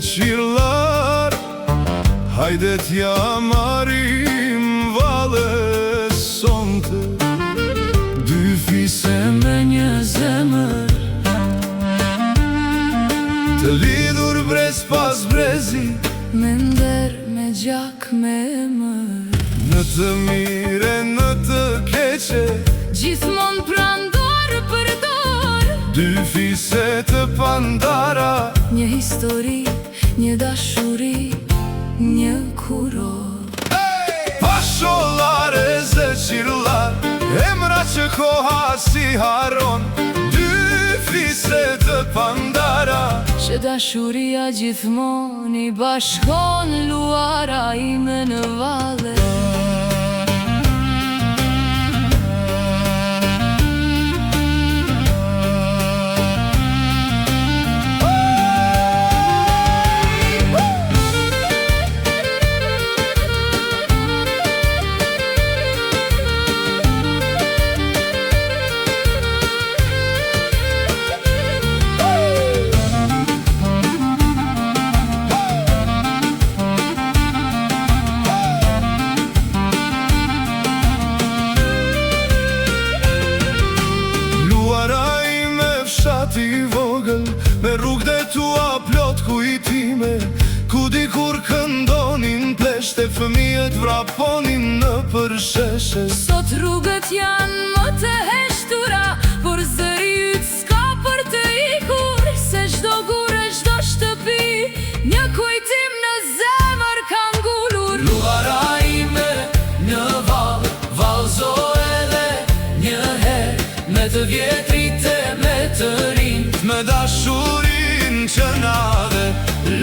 Qirlar, hajde t'ja marim vale sonte. Dy fise me një zemër, të lidhur brez pas brezi, me nder, me gjak, me emër. në të mire, në të keqe, Gjithmon pran dorë për dorë. dy fise të pandara, Një histori, një dashuri, një kuror. Pashollare zë qirlar, emra që koha si haron. Dy fise të pandara, Që dashuria gjithmon i bashkon luara ime në vale. Ti vogël, me rrug dhe tua plot kujtime, ku dikur këndonin pleshte, fëmijët vraponin në përsheshe. Sot rrugët janë më të heshtura, por zëri yt s'ka për të ikur. Se çdo gurë, çdo shtëpi, një kujtim në zemër ka ngulur. Luara ime në vallëzo edhe një herë, me të vjetrit e me të rinjt, me dashurin që nade.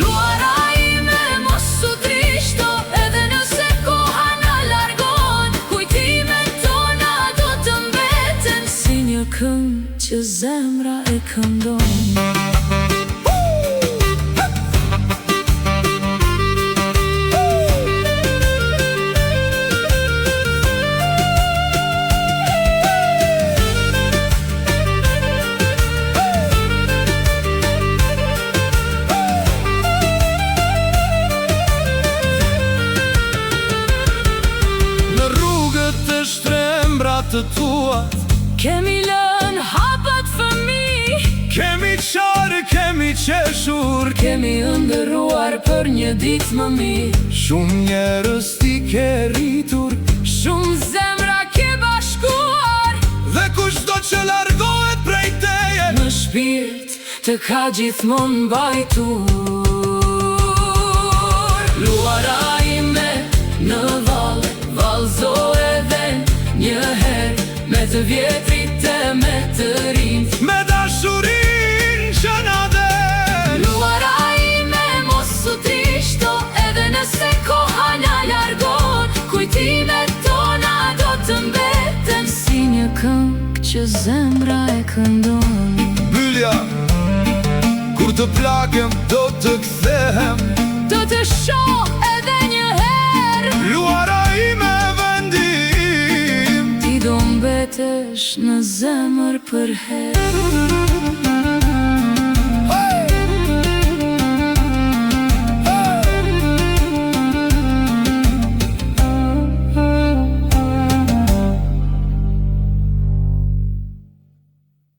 Luara ime mos u trishto, edhe nëse koha na largon. Kujtimet tona do të mbeten si një këngë që zemra e këndon. Të tuat Kemi lën hapat fëmi, kemi qarë, kemi qeshur, kemi ëndërruar për një ditë më mirë. shumë njerëz ti ke rritur, Shumë zemra ke bashkuar, dhe kushdo që largohet prej teje, në shpirt të ka gjithmon mbajtur. Luara ime në vallëzo edhe një herë, me të vjetrit e me të rinjt, me dashurin që na del. Luara ime mos u trishto, edhe nëse koha na largon. Kujtimet tona do të mbeten si një këngë që zemra e këndon. Bylja, kur të plagem do të kthehem, Do të shoh edhe një herë, luara ime vendim, ti do mbetesh në zemër për herë.